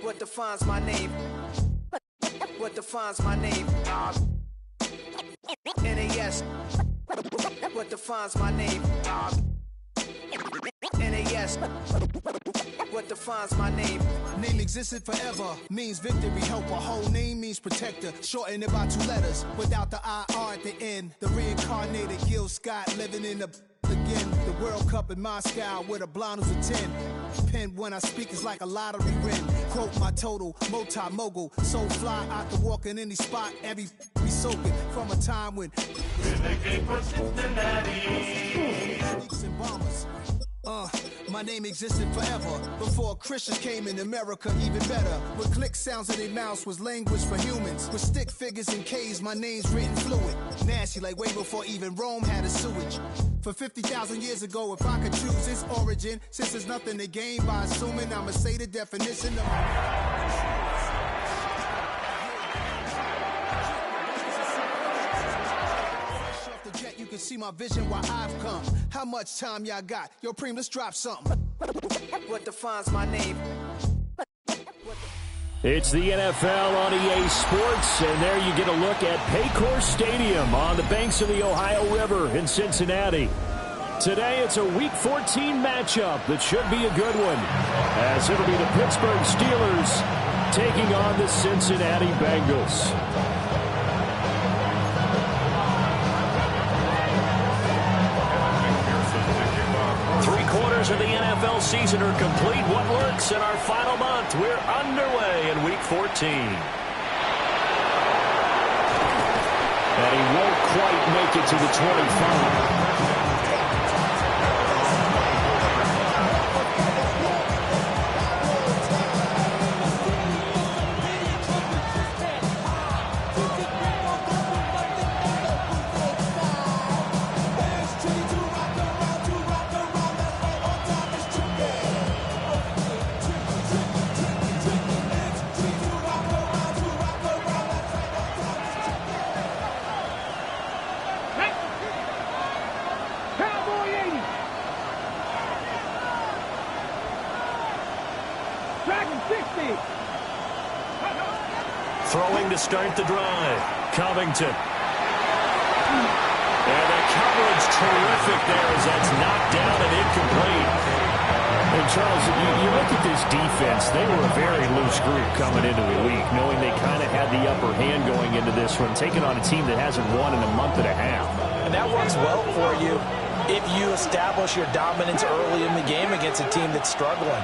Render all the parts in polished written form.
What defines my name? What defines my name? NAS. What defines my name? NAS. What defines my name? Name existed forever, means victory, help. A whole name means protector. Shorten it by 2 letters, without the IR at the end. The reincarnated Gil Scott living in the again. The World Cup in Moscow with a blonde who's a 10. Pen when I speak is like a lottery win. Quote my total, multi-mogul. So fly, I can walk in any spot. Every be soaking from a time when and bombers. My name existed forever before Christians came in America, even better. With click sounds in their mouths was language for humans. With stick figures and K's, my name's written fluid. Nasty like way before even Rome had a sewage. For 50,000 years ago, if I could choose its origin, since there's nothing to gain by assuming, I'ma say the definition of you can see my vision why I've come. How much time y'all got? Yo, Preem, let's drop something. What defines my name? It's the NFL on EA Sports, and there you get a look at Paycor Stadium on the banks of the Ohio River in Cincinnati. Today, it's a Week 14 matchup that should be a good one, as it'll be the Pittsburgh Steelers taking on the Cincinnati Bengals. 3/4 of the NFL season are complete. What works in our final month? We're underway in Week 14. And he won't quite make it to the 25. Throwing to start the drive. Covington. And the coverage terrific there as that's knocked down and incomplete. And Charles, you look at this defense, they were a very loose group coming into the week, knowing they kind of had the upper hand going into this one, taking on a team that hasn't won in a month and a half. And that works well for you if you establish your dominance early in the game against a team that's struggling.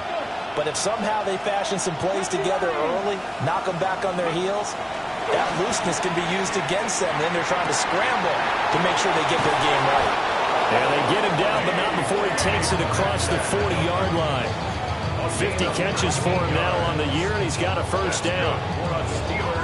But if somehow they fashion some plays together early, knock them back on their heels, that looseness can be used against them. Then they're trying to scramble to make sure they get their game right. And they get him down, but not before he takes it across the 40-yard line. 50 catches for him now on the year, and he's got a first down.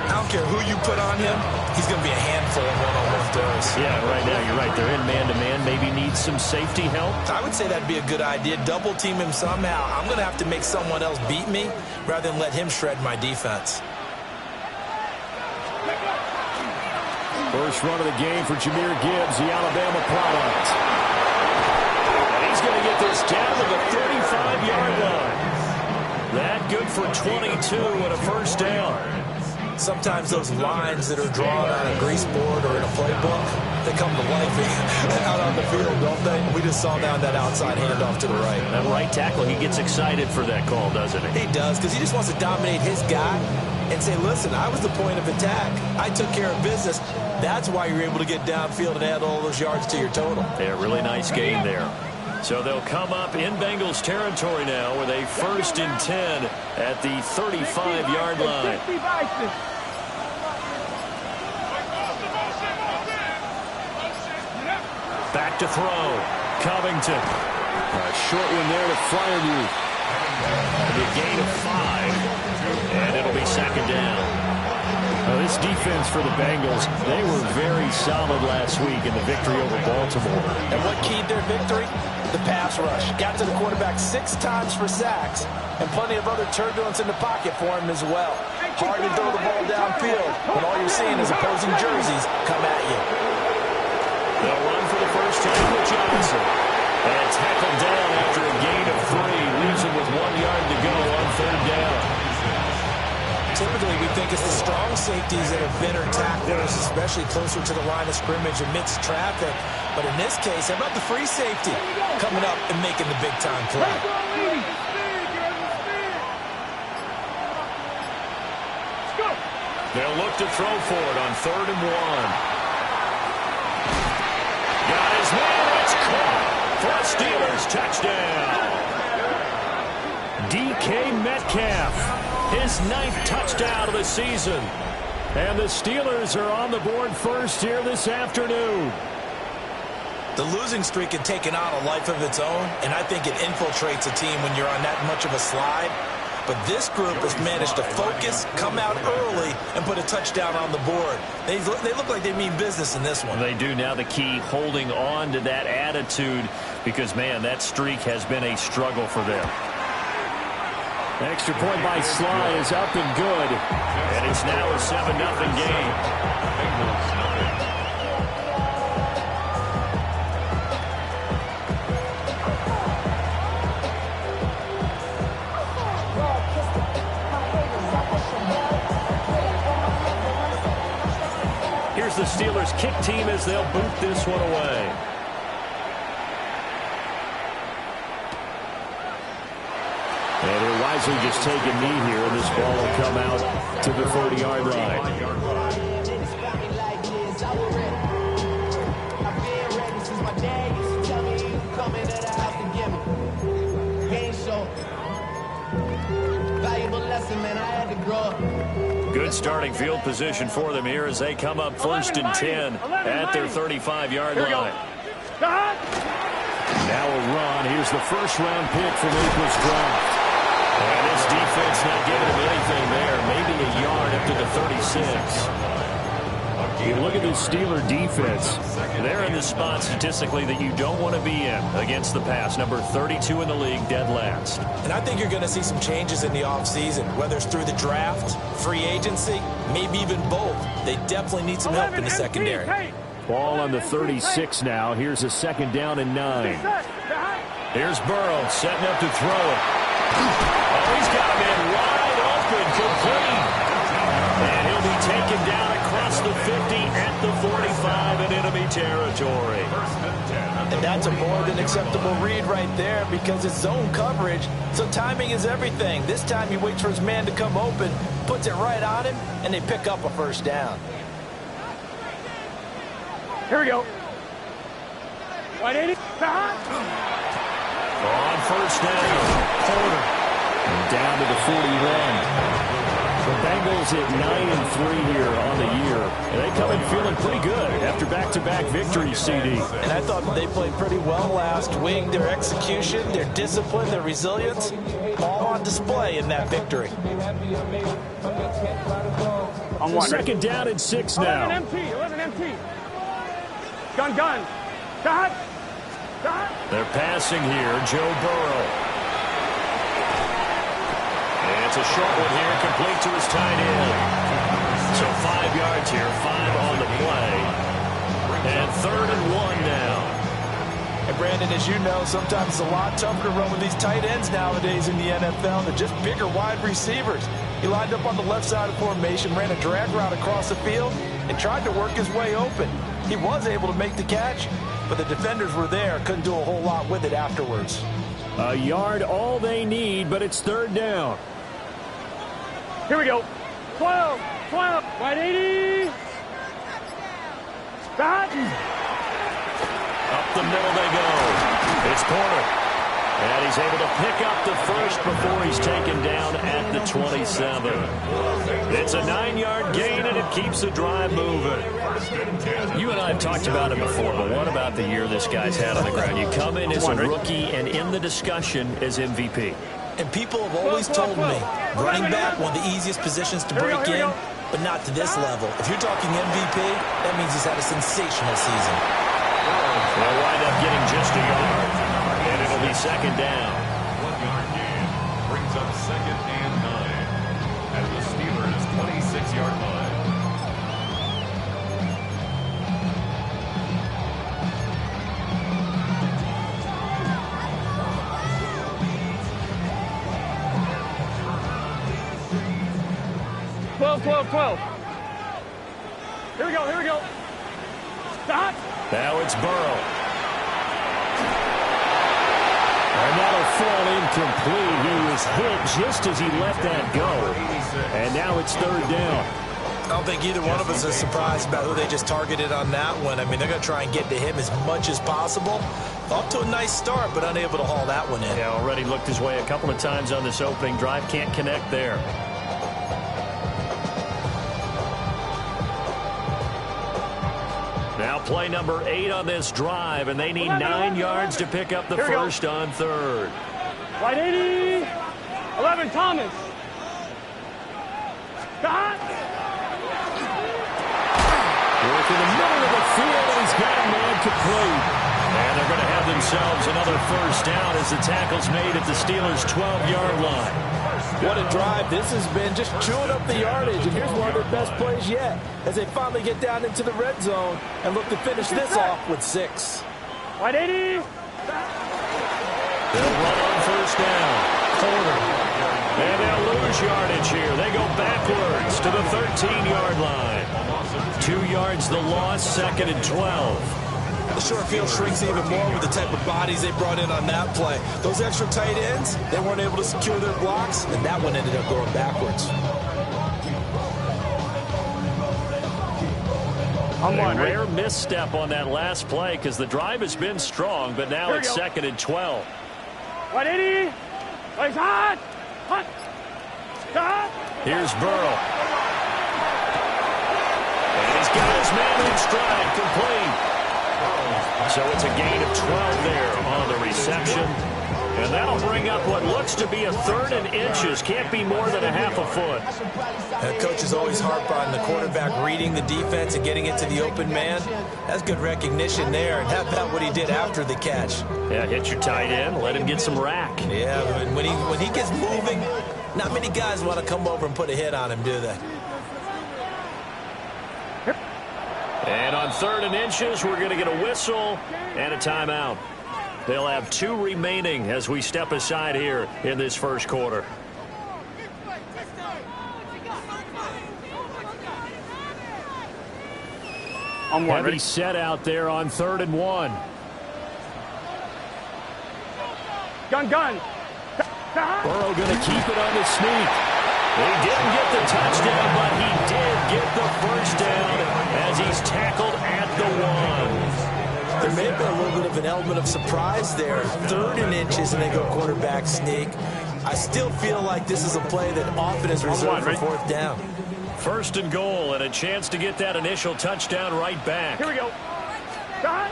I don't care who you put on him, he's going to be a handful in one-on-one throws. Yeah, right now you're right. They're in man-to-man. Maybe need some safety help. I would say that'd be a good idea. Double team him somehow. I'm going to have to make someone else beat me rather than let him shred my defense. First run of the game for Jahmyr Gibbs, the Alabama product. And he's going to get this down to the 35-yard line. That good for 22 and a first down. Sometimes those lines that are drawn on a grease board or in a playbook, they come to life out on the field, don't they? We just saw down that outside handoff to the right. That right tackle, he gets excited for that call, doesn't he? He does, because he just wants to dominate his guy and say, listen, I was the point of attack. I took care of business. That's why you're able to get downfield and add all those yards to your total. Yeah, really nice game there. So they'll come up in Bengals territory now with a 1st and 10 at the 35-yard line. Back to throw. Covington. A short one there to Fryermuth. The gain of 5. And it'll be 2nd down. This defense for the Bengals, they were very solid last week in the victory over Baltimore. And what keyed their victory? The pass rush. Got to the quarterback 6 times for sacks, and plenty of other turbulence in the pocket for him as well. Hard to throw the ball downfield when all you're seeing is opposing jerseys come at you. They'll run for the first time with Johnson. And tackled down after a gain of 3. Leaves him with 1 yard to go on 3rd down. typically we think it's the strong safeties that are better tacklers, especially closer to the line of scrimmage amidst traffic. But in this case, how about the free safety coming up and making the big-time play? They'll look to throw for it on 3rd and 1. Got his man. It's caught for a Steelers touchdown. DK Metcalf, his 9th touchdown of the season. And the Steelers are on the board first here this afternoon. The losing streak had taken on a life of its own, and I think it infiltrates a team when you're on that much of a slide. But this group has managed to focus, come out early, and put a touchdown on the board. They look like they mean business in this one. They do. Now the key, holding on to that attitude, because, man, that streak has been a struggle for them. Extra point by Sly is up and good. And it's now a 7-0 game. Here's the Steelers kick team as they'll boot this one away. And they're wisely just taking knee here, and this ball will come out to the 30-yard line. Good starting field position for them here as they come up 1st and 10 at their 35-yard line. Now a run. Here's the first-round pick from April's draft. And this defense not giving him anything there. Maybe a yard up to the 36. You look at the Steeler defense. They're in the spot statistically that you don't want to be in against the pass. Number 32 in the league, dead last. And I think you're going to see some changes in the offseason, whether it's through the draft, free agency, maybe even both. They definitely need some help in the secondary. Ball on the 36 now. Here's a 2nd down and 9. Here's Burrow setting up to throw it. Oh, he's got him in wide open, complete. And he'll be taken down across the 50 at the 45 in enemy territory. And that's a more than acceptable read right there because it's zone coverage, so timing is everything. This time he waits for his man to come open, puts it right on him, and they pick up a 1st down. Here we go. 180. On 1st down, Porter. And down to the 41. The Bengals at 9-3 here on the year. And they come in feeling pretty good after back-to-back victories, CD. And I thought they played pretty well last week. Their execution, their discipline, their resilience, all on display in that victory. On 1. 2nd down and 6 now. 11 empty. Gun. Cut. They're passing here, Joe Burrow. And it's a short one here, complete to his tight end. So 5 yards here, 5 on the play. And 3rd and 1 now. And Brandon, as you know, sometimes it's a lot tougher to run with these tight ends nowadays in the NFL. They're just bigger wide receivers. He lined up on the left side of the formation, ran a drag route across the field, and tried to work his way open. He was able to make the catch, but the defenders were there, couldn't do a whole lot with it afterwards. A yard all they need, but it's 3rd down. Here we go. 12. 180. Cut. Up the middle they go. It's Porter. And he's able to pick up the 1st before he's taken down at the 27. It's a 9-yard gain, and it keeps the drive moving. You and I have talked about it before, but what about the year this guy's had on the ground? You come in as a rookie and in the discussion as MVP. And people have always told me, running back, one of the easiest positions to break in, but not to this level. If you're talking MVP, that means he's had a sensational season. They'll wind up getting just a yard, and it'll be 2nd down. 1-yard gain brings up 2nd and 9 at the Steelers' 26-yard line. 12, 12, 12. Here we go, here we go. Stop. Now it's Burrow. And that'll fall incomplete. He was hit just as he let that go. And now it's third down. I don't think either one of us is surprised about who they just targeted on that one. I mean, they're going to try and get to him as much as possible. Off to a nice start, but unable to haul that one in. Yeah, already looked his way a couple of times on this opening drive. Can't connect there. Now play number 8 on this drive, and they need 9 yards to pick up the first on third. Right 80. 11, Thomas. Got. Work in the middle of the field, and he's got a man complete. And they're going to have themselves another first down as the tackle's made at the Steelers' 12-yard line. What a drive this has been, just chewing up the yardage. And here's one of their best plays yet as they finally get down into the red zone and look to finish this off with 6. Right 80. They'll run on first down. Corner. And they'll lose yardage here. They go backwards to the 13-yard line. 2 yards the loss, second and 12. The short field shrinks even more with the type of bodies they brought in on that play. Those extra tight ends, they weren't able to secure their blocks, and that one ended up going backwards. A rare misstep on that last play because the drive has been strong, but now it's second and 12. 180. Legs hot. Hot. Stop. Here's Burrow. And he's got his man in stride, complete. So it's a gain of 12 there on the reception. And that'll bring up what looks to be a 3rd and inches. Can't be more than a half a foot. And coach is always harp on the quarterback reading the defense and getting it to the open man. That's good recognition there. And how about what he did after the catch? Yeah, hit your tight end. Let him get some rack. Yeah, when he gets moving, not many guys want to come over and put a hit on him, do they? And on 3rd and inches, we're going to get a whistle and a timeout. They'll have 2 remaining as we step aside here in this first quarter. Heavy set out there on 3rd and 1. Gun. Burrow going to keep it on the sneak. He didn't get the touchdown, but he did get the first down as he's tackled at the 1. There may have been a little bit of an element of surprise there. 3rd and inches, and they go quarterback sneak. I still feel like this is a play that often is reserved for 4th down. 1st and goal, and a chance to get that initial touchdown right back. Here we go. Got.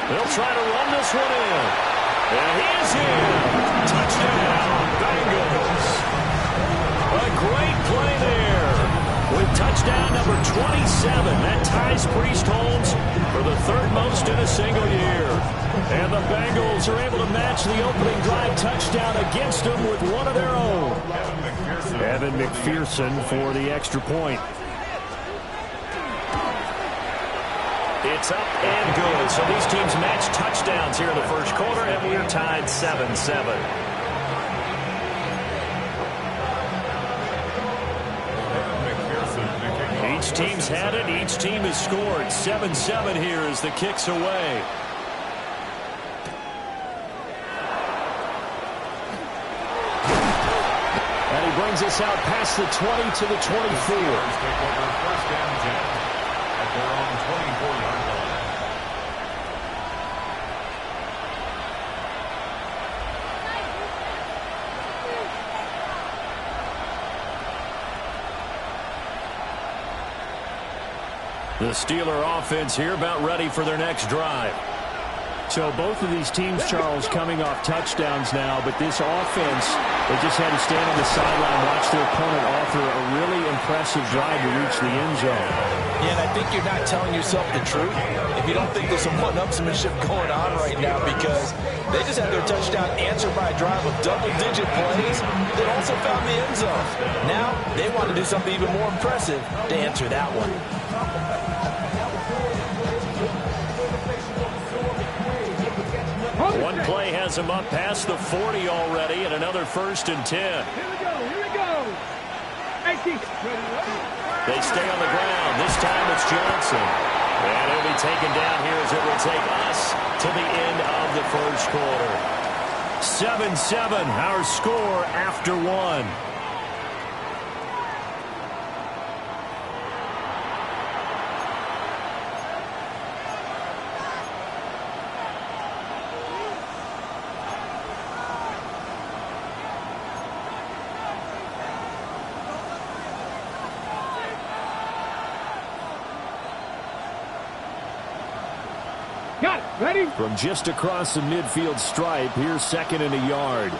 They'll try to run this one in. And he is in. Touchdown, Bengals. A great play there with touchdown number 27. That ties Priest Holmes for the 3rd most in a single year. And the Bengals are able to match the opening drive touchdown against them with one of their own. Evan McPherson for the extra point. It's up and good. So these teams match touchdowns here in the first quarter, and we're tied 7-7. Each team's had it. Each team has scored. 7-7 here as the kick's away. And he brings us out past the 20 to the 24. Take over 1st and 10 at their own 24-yard line. The Steeler offense here about ready for their next drive. So both of these teams, Charles, coming off touchdowns now, but this offense, they just had to stand on the sideline, watch their opponent author a really impressive drive to reach the end zone. Yeah, and I think you're not telling yourself the truth if you don't think there's some one-upsmanship going on right now, because they just had their touchdown answered by a drive of double-digit plays that also found the end zone. Now they want to do something even more impressive to answer that one. One play has him up past the 40 already, and another 1st and 10. Here we go. They stay on the ground. This time it's Johnson. And he'll be taken down here as it will take us to the end of the first quarter. 7-7, our score after one. Got it. Ready? From just across the midfield stripe, here's second and a yard.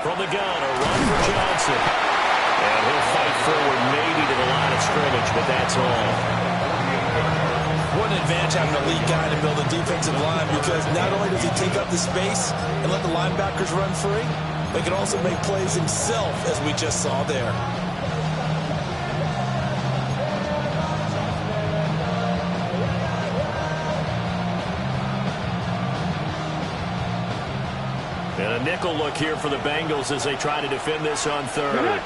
From the gun, a run for Johnson. And he'll fight forward maybe to the line of scrimmage, but that's all. What an advantage having a lead guy to build a defensive line, because not only does he take up the space and let the linebackers run free, but he can also make plays himself, as we just saw there. And a nickel look here for the Bengals as they try to defend this on third.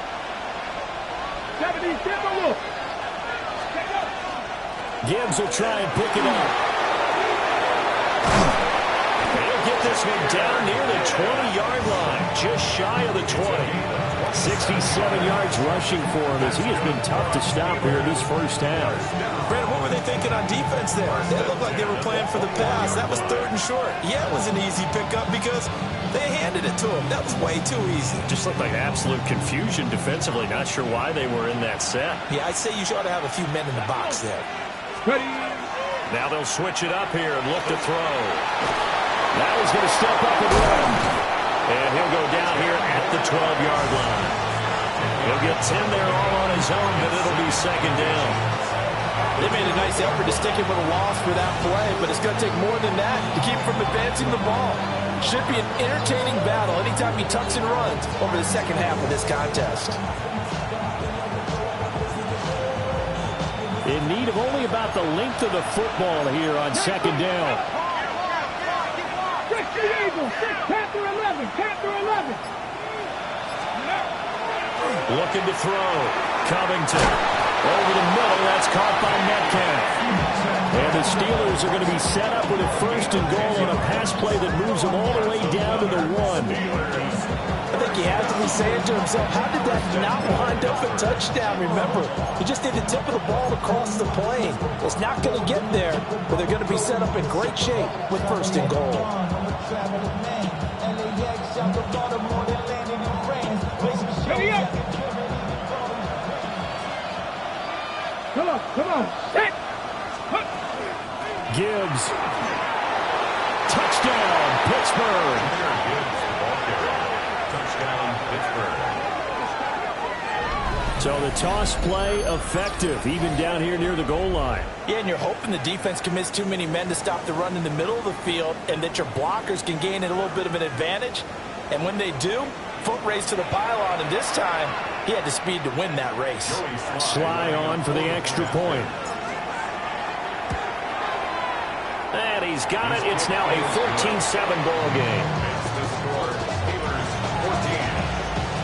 Gibbs will try and pick it up. He'll get this one down near the 20-yard line, just shy of the 20. 67 yards rushing for him as he has been tough to stop here in this first half. Brandon, what were they thinking on defense there? They looked like they were playing for the pass. That was third and short. Yeah, it was an easy pickup because they handed it to him. That was way too easy. Just looked like absolute confusion defensively. Not sure why they were in that set. Yeah, I'd say you ought to have a few men in the box there. Ready? Now they'll switch it up here and look to throw. Now he's going to step up and run. And he'll go down here at the 12-yard line. He'll get 10 there all on his own, but it'll be second down. They made a nice effort to stick him with a loss for that play, but it's going to take more than that to keep him from advancing the ball. Should be an entertaining battle anytime he tucks and runs over the second half of this contest. In need of only about the length of the football here on second down. Panther 11. Panther 11. Looking to throw. Covington. Over the middle. That's caught by Metcalf. And the Steelers are going to be set up with a first and goal on a pass play that moves them all the way down to the 1. I think he has to be saying to himself, how did that not wind up a touchdown? Remember, he just did the tip of the ball across the plane. It's not going to get there, but they're going to be set up in great shape with first and goal. Ready up. Come on. Set. Gibbs. Touchdown, Pittsburgh. Touchdown, Pittsburgh. So the toss play effective, even down here near the goal line. Yeah, and you're hoping the defense commits too many men to stop the run in the middle of the field and that your blockers can gain a little bit of an advantage. And when they do, foot race to the pylon, and this time he had the speed to win that race. Sly on for the extra point. And he's got it. It's now a 14-7 ball game. It's the score. Steelers 14,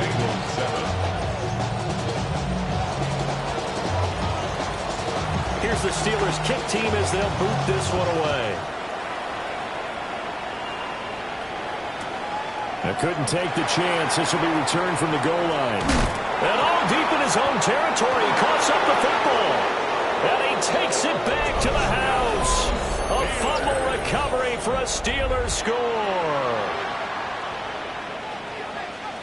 Bengals 7. Here's the Steelers kick team as they'll boot this one away. They couldn't take the chance. This will be returned from the goal line. And all deep in his own territory. He coughs up the football. And he takes it back to the house. A fumble recovery for a Steelers score.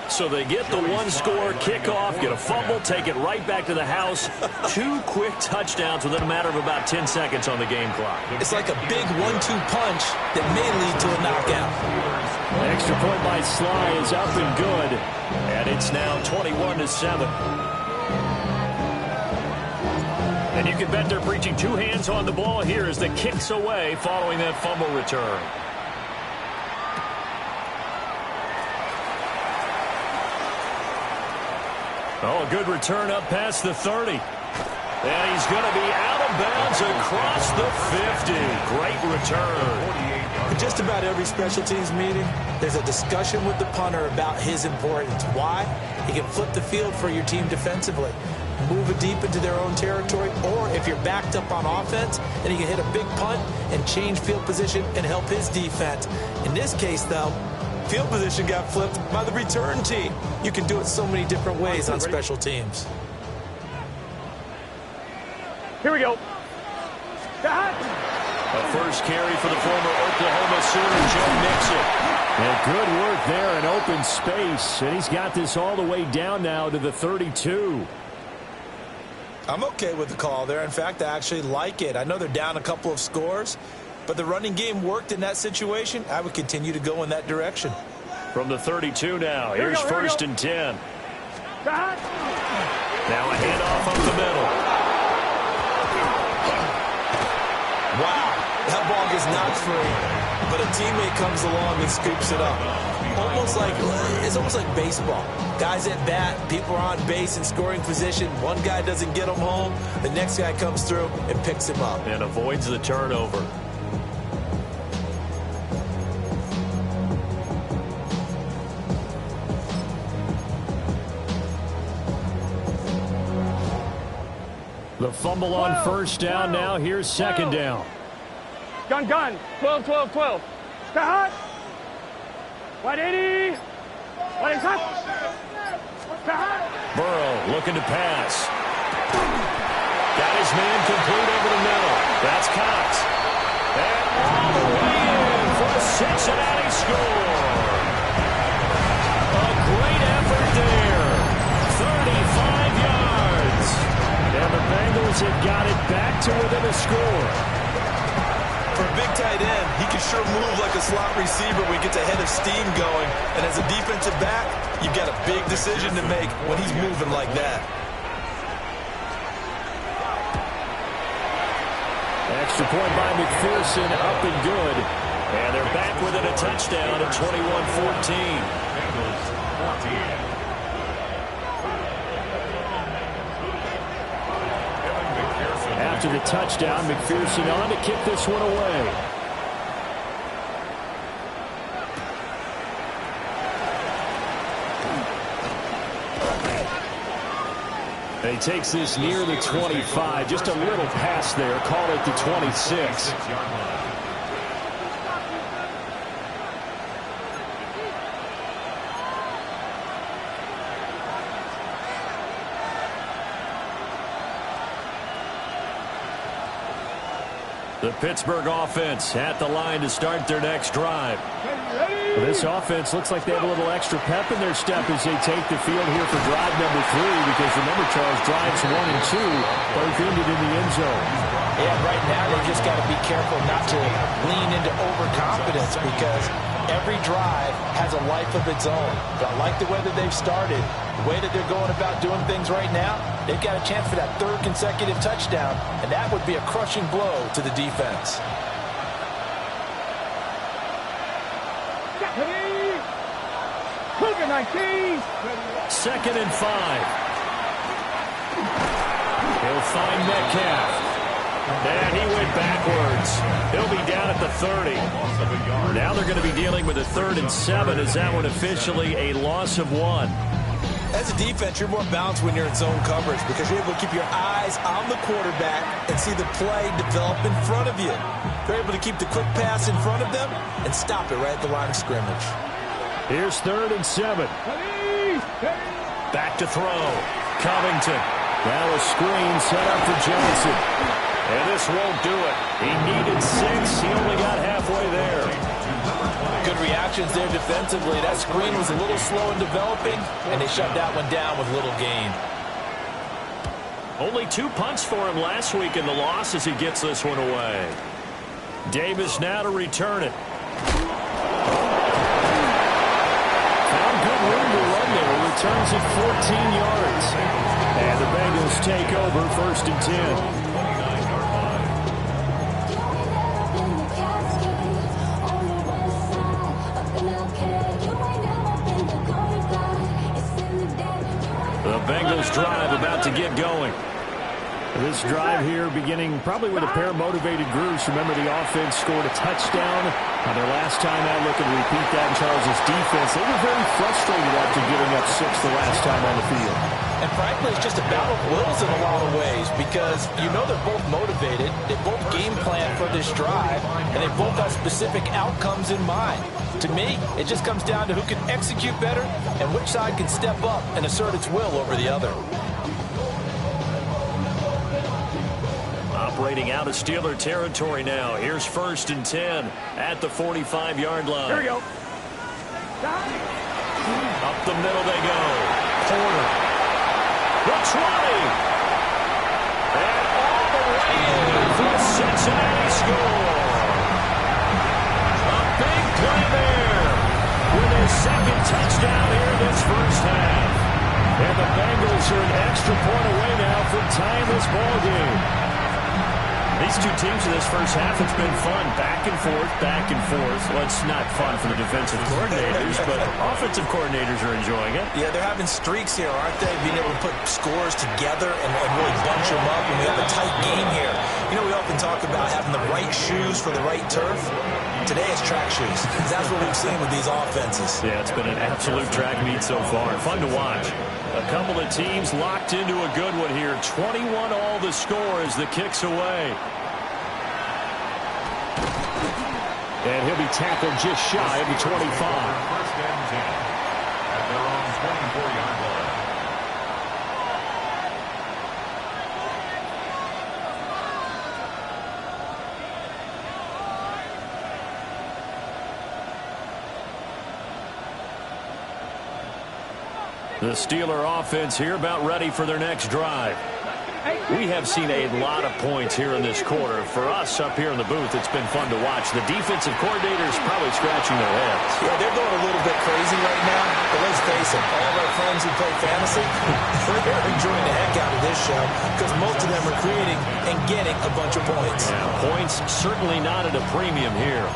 So they get the one-score kickoff, get a fumble, take it right back to the house. 2 quick touchdowns within a matter of about 10 seconds on the game clock. It's like a big 1-2 punch that may lead to a knockout. Extra point by Sly is up and good. And it's now 21-7. And you can bet they're preaching 2 hands on the ball here as the kick's away following that fumble return. Oh, a good return up past the 30. And he's going to be out of bounds across the 50. Great return. In just about every special teams meeting, there's a discussion with the punter about his importance. Why? He can flip the field for your team defensively, move it deep into their own territory, or if you're backed up on offense, then he can hit a big punt and change field position and help his defense. In this case, though, field position got flipped by the return team. You can do it so many different ways on special teams. Here we go. A first carry for the former Oklahoma Sooner, Joe Mixon. And good work there in open space. And he's got this all the way down now to the 32. I'm okay with the call there. In fact, I actually like it. I know they're down a couple of scores, but the running game worked in that situation. I would continue to go in that direction. From the 32 now, here's first and 10. Now a handoff up the middle. Wow, that ball gets knocked free, but a teammate comes along and scoops it up. It's almost like baseball. Guys at bat, people are on base in scoring position. One guy doesn't get him home, the next guy comes through and picks him up. And avoids the turnover. The fumble on first down now. Here's second down. Gun. 12. Cut. 180. 180. Burrow looking to pass. Got his man complete over the middle. That's Cox. And all the way in for a Cincinnati score. A great effort there. 35 yards. And the Bengals have got it back to within a score. For a big tight end, he can sure move like a slot receiver when he gets a head of steam going. And as a defensive back, you've got a big decision to make when he's moving like that. Extra point by McPherson, up and good. And they're back within a touchdown at 21-14. After the touchdown, McPherson on to kick this one away. He takes this near the 25. Just a little pass there. Call it the 26. The Pittsburgh offense at the line to start their next drive. Well, this offense looks like they have a little extra pep in their step as they take the field here for drive number 3, because remember, Charles, drives 1 and 2 both ended in the end zone. Yeah, right now they just got to be careful not to lean into overconfidence, because every drive has a life of its own. But I like the way that they've started, the way that they're going about doing things right now. They've got a chance for that 3rd consecutive touchdown, and that would be a crushing blow to the defense. Second and 5. He'll find Metcalf. And he went backwards. He'll be down at the 30. Now they're going to be dealing with a 3rd and 7. Is that one officially a loss of 1? As a defense, you're more balanced when you're in zone coverage, because you're able to keep your eyes on the quarterback and see the play develop in front of you. You're able to keep the quick pass in front of them and stop it right at the line of scrimmage. Here's 3rd and 7. Back to throw. Covington. Now a screen set up for Johnson. And this won't do it. He needed 6. He only got halfway there. Good reactions there defensively. That screen was a little slow in developing, and they shut that one down with little gain. Only 2 punts for him last week in the loss as he gets this one away. Davis now to return it. Found good room to run there. Returns it 14 yards. And the Bengals take over 1st and 10. The Bengals drive about to get going. This drive here beginning probably with a pair of motivated groups. Remember, the offense scored a touchdown Now, their last time out, looking to repeat that in Charles' defense. They were very frustrated after giving up 6 the last time on the field. And frankly, it's just a battle of wills in a lot of ways because you know they're both motivated, they both game plan for this drive, and they both have specific outcomes in mind. To me, it just comes down to who can execute better and which side can step up and assert its will over the other. Operating out of Steeler territory now. Here's 1st and 10 at the 45-yard line. Here we go. Up the middle they go. Porter. The 20. And all the way in for a Cincinnati score. A big play there with his 2nd touchdown here in this first half. And the Bengals are an extra point away now from tying this ball game. These two teams in this first half, it's been fun. Back and forth, back and forth. Well, it's not fun for the defensive coordinators, but offensive coordinators are enjoying it. Yeah, they're having streaks here, aren't they? Being able to put scores together and really bunch them up, and we have a tight game here. You know, we often talk about having the right shoes for the right turf. Today it's track shoes. That's what we've seen with these offenses. Yeah, it's been an absolute track meet so far. Fun to watch. A couple of teams locked into a good one here. 21 all the score as the kick's away. And he'll be tackled just shy of the 25. 1st and 10 at their own 24-yard line. The Steeler offense here about ready for their next drive. We have seen a lot of points here in this quarter. For us up here in the booth, it's been fun to watch. The defensive coordinators probably scratching their heads. Yeah, they're going a little bit crazy right now. But let's face it, all of our friends who play fantasy, they're enjoying the heck out of this show because most of them are creating and getting a bunch of points. Yeah, points certainly not at a premium here.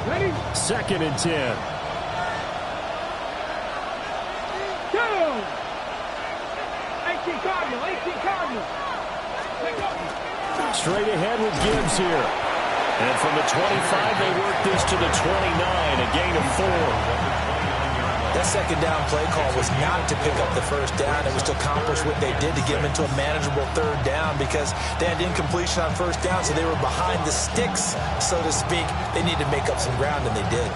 Ready? 2nd and 10. Go! 18 Cardinal, 18 Cardinal. Straight ahead with Gibbs here. And from the 25, they work this to the 29, a gain of 4. That 2nd down play call was not to pick up the 1st down. It was to accomplish what they did to get them into a manageable 3rd down because they had incompletion on 1st down, so they were behind the sticks, so to speak. They needed to make up some ground, and they did.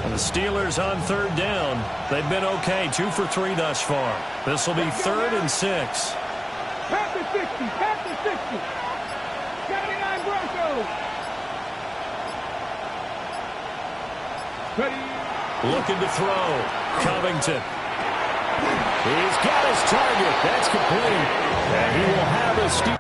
And the Steelers on 3rd down. They've been okay, 2 for 3 thus far. This will be 3rd and 6. Panther 60, Panther 60. 79 Broncos. Ready? Looking to throw. Covington. He's got his target. That's complete. And he will have a Steelers.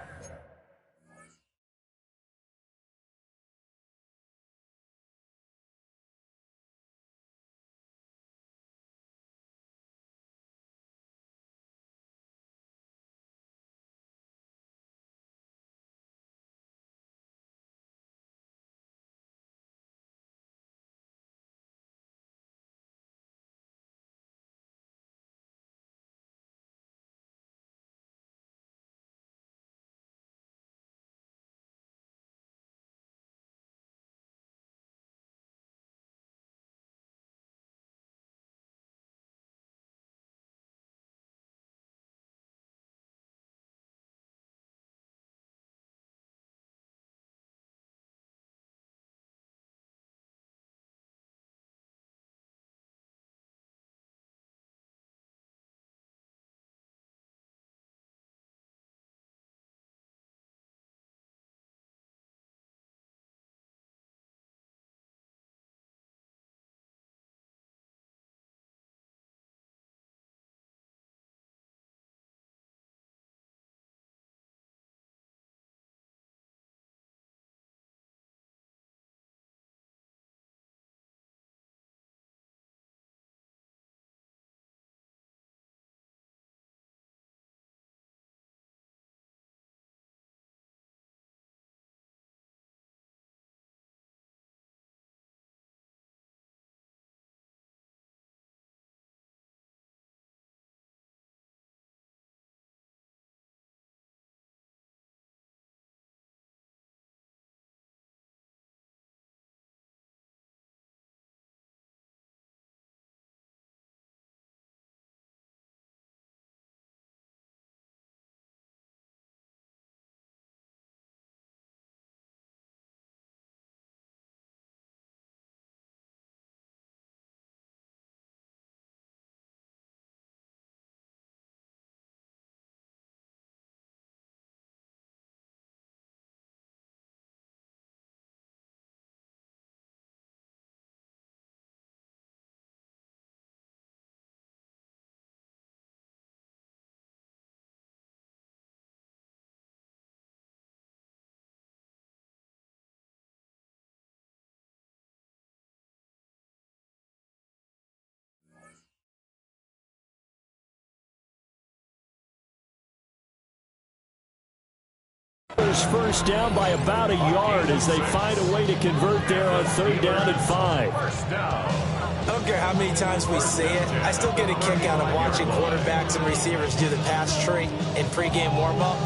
Steelers first down by about a yard as they find a way to convert there on 3rd down and 5. I don't care how many times we see it. I still get a kick out of watching quarterbacks and receivers do the pass tree in pregame warm-up.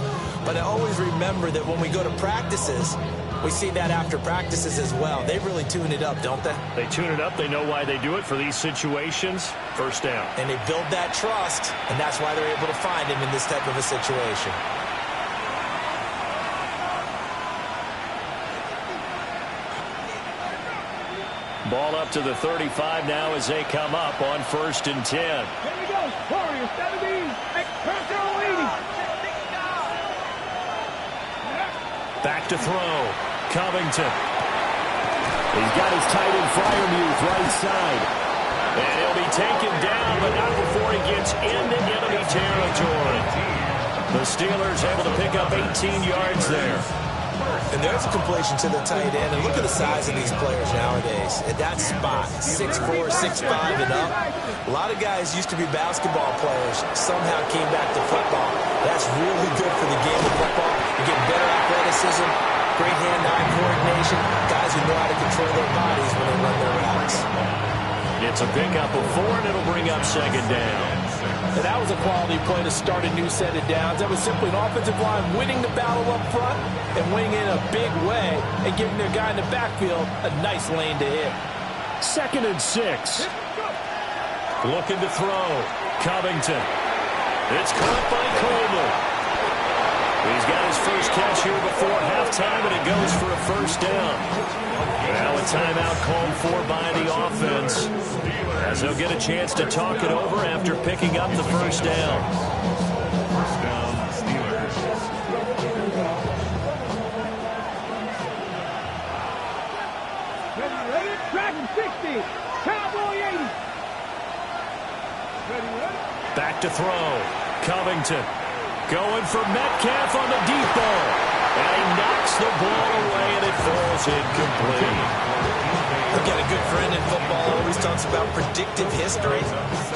But I always remember that when we go to practices, we see that after practices as well. They really tune it up, don't they? They tune it up. They know why they do it for these situations. First down. And they build that trust, and that's why they're able to find him in this type of a situation. Ball up to the 35 now as they come up on 1st and 10. Here we go. Warriors, 70. Personnel 80. Back to throw. Covington. He's got his tight end Freiermuth right side. And he'll be taken down, but not before he gets into enemy territory. The Steelers able to pick up 18 yards there. And there's a completion to the tight end. And look at the size of these players nowadays. At that spot, 6'4", 6'5", and up. A lot of guys used to be basketball players, somehow came back to football. That's really good for the game of football. You get better athleticism, great hand-eye coordination, guys who know how to control their bodies when they run their routes. It's a pickup of 4, and it'll bring up 2nd down. And that was a quality play to start a new set of downs. That was simply an offensive line winning the battle up front and winning in a big way and giving their guy in the backfield a nice lane to hit. 2nd and 6. Looking to throw. Covington. It's caught by Coleman. He's got his first catch here before halftime, and it goes for a 1st down. Now a timeout called for by the offense, as they'll get a chance to talk it over after picking up the 1st down. 1st down, Steelers. Ready? Dragon 60. Cowboy 80. Ready? Back to throw. Covington. Going for Metcalf on the deep ball. And he knocks the ball away, and it falls incomplete. I've got a good friend in football, always talks about predictive history.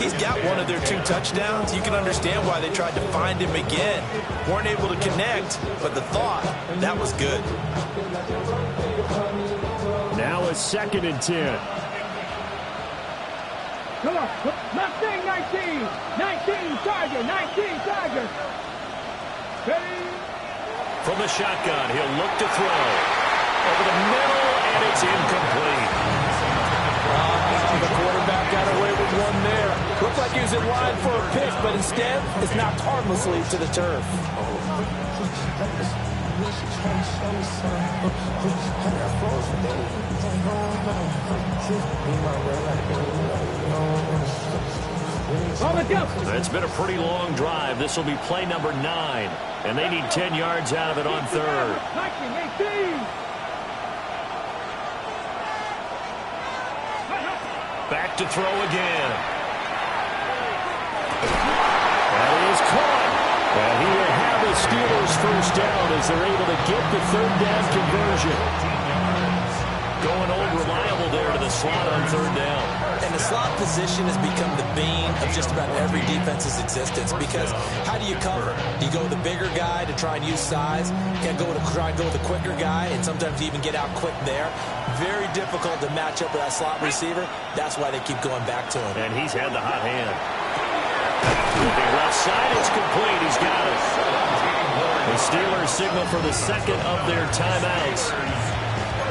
He's got one of their 2 touchdowns. You can understand why they tried to find him again. Weren't able to connect, but the thought, that was good. Now a 2nd and 10. Come on. Mustang 19. 19 Charger. 19 Charger. Ready? From the shotgun, he'll look to throw. Over the middle, and it's incomplete. The quarterback got away with one there. Looked like he was in line for a pick, but instead, it's knocked harmlessly to the turf. It's been a pretty long drive. This will be play number 9, and they need 10 yards out of it on 3rd. 1918. Back to throw again. That is caught. And he will have the Steelers first down as they're able to get the 3rd down conversion. Going old reliable there to the slot on 3rd down. And the slot position has become the bane of just about every defense's existence, because how do you cover? Do you go with the bigger guy to try and use size? You can't try and go with the quicker guy, and sometimes you even get out quick there. Very difficult to match up with that slot receiver. That's why they keep going back to him. And he's had the hot hand. Looking left side, it's complete. He's got it. The Steelers signal for the 2nd of their timeouts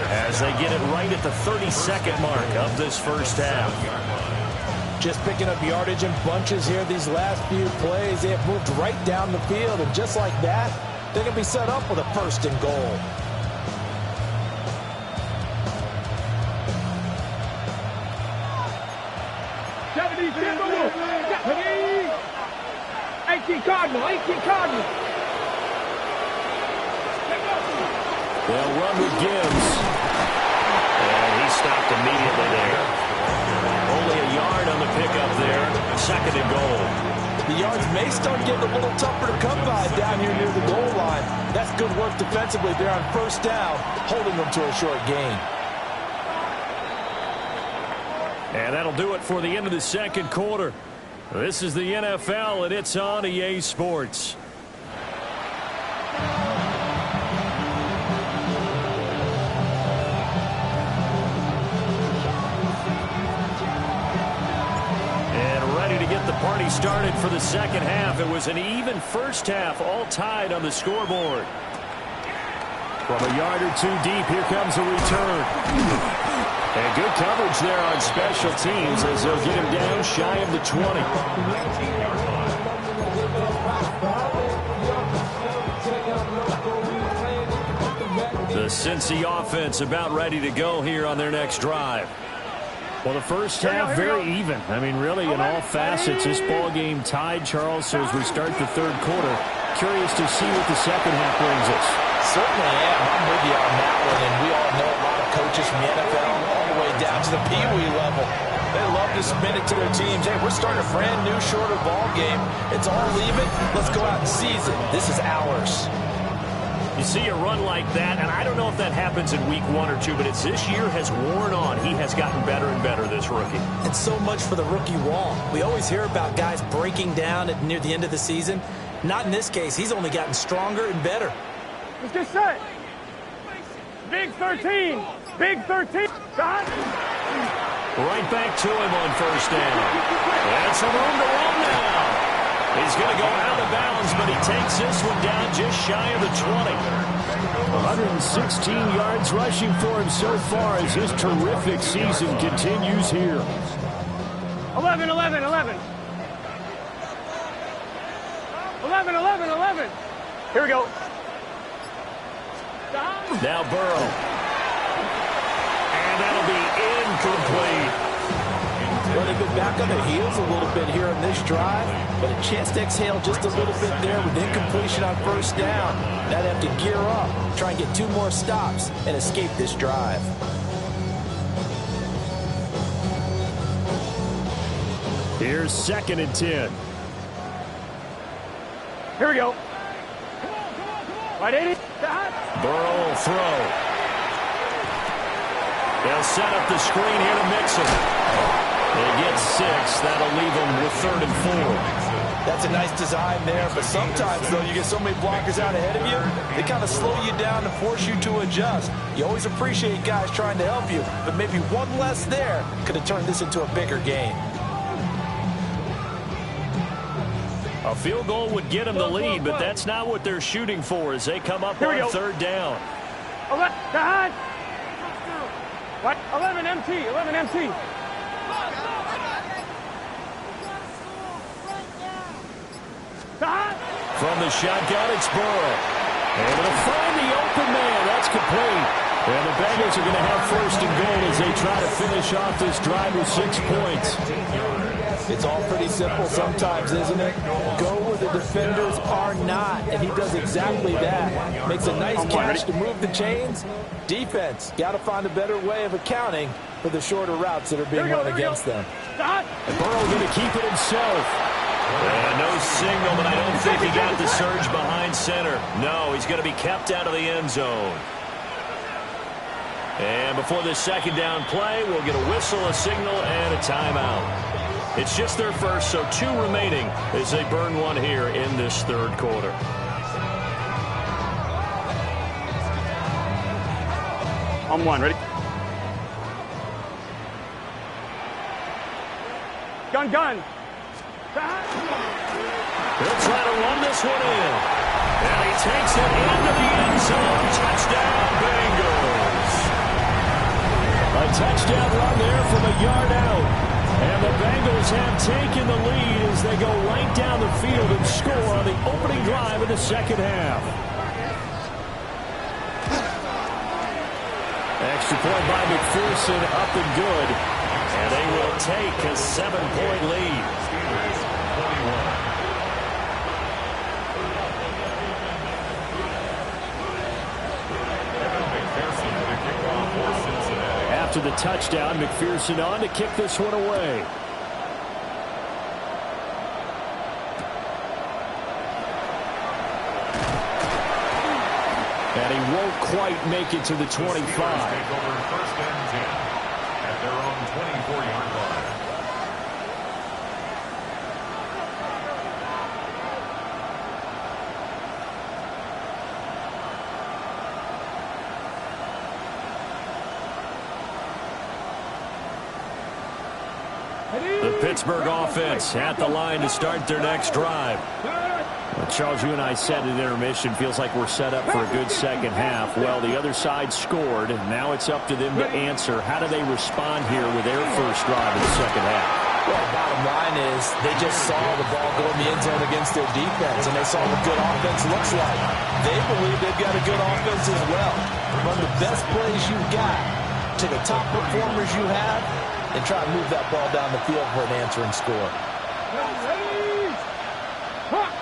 as they get it right at the 32nd mark of this first half. Just picking up yardage in bunches here these last few plays. They have moved right down the field, and just like that, they're going to be set up with a 1st and goal. Ready? 18 Cardinal. 18 Cardinal. They'll run with Gibbs. And he stopped immediately there. Only a yard on the pickup there. 2nd and goal. The yards may start getting a little tougher to come by down here near the goal line. That's good work defensively there on 1st down, holding them to a short gain. And that'll do it for the end of the 2nd quarter. This is the NFL, and it's on EA Sports. restarted for the second half. It was an even first half, all tied on the scoreboard. From a yard or two deep, here comes a return. And good coverage there on special teams as they'll get him down shy of the 20. The Cincy offense about ready to go here on their next drive. Well, the first half very even. I mean, really, in all facets, this ball game tied, Charles. So as we start the third quarter, curious to see what the second half brings us. Certainly am. I'm with you on that one. And we all know a lot of coaches from the NFL all the way down to the Pee-wee level. They love to submit it to their teams. Hey, we're starting a brand new, shorter ball game. It's all even. Let's go out and seize it. This is ours. You see a run like that, and I don't know if that happens in week 1 or 2, but it's this year has worn on. He has gotten better and better, this rookie. And so much for the rookie wall. We always hear about guys breaking down at near the end of the season. Not in this case. He's only gotten stronger and better. Let's get set. Big 13. Big 13. Dot. Right back to him on first down. And some room to run now. He's going to go out of bounds, but he takes this one down just shy of the 20. 116 yards rushing for him so far as his terrific season continues here. 11, 11, 11. 11, 11, 11. Here we go. Now Burrow. And that'll be incomplete. Well, they've been back on their heels a little bit here on this drive, but a chance to exhale just a little bit there with incompletion on first down. Now they have to gear up, try and get 2 more stops, and escape this drive. Here's 2nd and 10. Here we go. Right, 80. Burrow will throw. They'll set up the screen here to Mixon. They get 6. That'll leave them with 3rd and 4. That's a nice design there, but sometimes, though, you get so many blockers out ahead of you, they kind of slow you down and force you to adjust. You always appreciate guys trying to help you, but maybe one less there could have turned this into a bigger game. A field goal would get them the lead, but that's not what they're shooting for as they come up on 3rd down. 11 MT, 11 MT. From the shotgun, it's Burrow. Able to find the open man. That's complete. And the Bengals are going to have 1st and goal as they try to finish off this drive with 6 points. It's all pretty simple sometimes, isn't it? Go where the defenders are not, and he does exactly that. Makes a nice catch to move the chains. Defense, got to find a better way of accounting for the shorter routes that are being run against them. And Burrow going to keep it himself. No signal, but I don't think he got the surge behind center. No, he's going to be kept out of the end zone. And before this 2nd down play, we'll get a whistle, a signal, and a timeout. It's just their first, so 2 remaining as they burn one here in this 3rd quarter. On 1, ready? Gun. He'll try to run this one in. And he takes it into the end zone. Touchdown, Bengals. A touchdown run there from a yard out. And the Bengals have taken the lead as they go right down the field and score on the opening drive of the 2nd half. Extra point by McPherson, up and good. And they will take a 7-point lead. After the touchdown, McPherson on to kick this one away. And he won't quite make it to the 25. Take over 1st and 10 at their own 24-yard line. The Pittsburgh offense at the line to start their next drive. Well, Charles, you and I said at intermission, feels like we're set up for a good second half. Well, the other side scored, and now it's up to them to answer. How do they respond here with their first drive in the second half? Well, bottom line is they just saw the ball go in the end zone against their defense, and they saw what good offense looks like. They believe they've got a good offense as well. Run the best plays you've got to the top performers you have, and try to move that ball down the field for an answering score.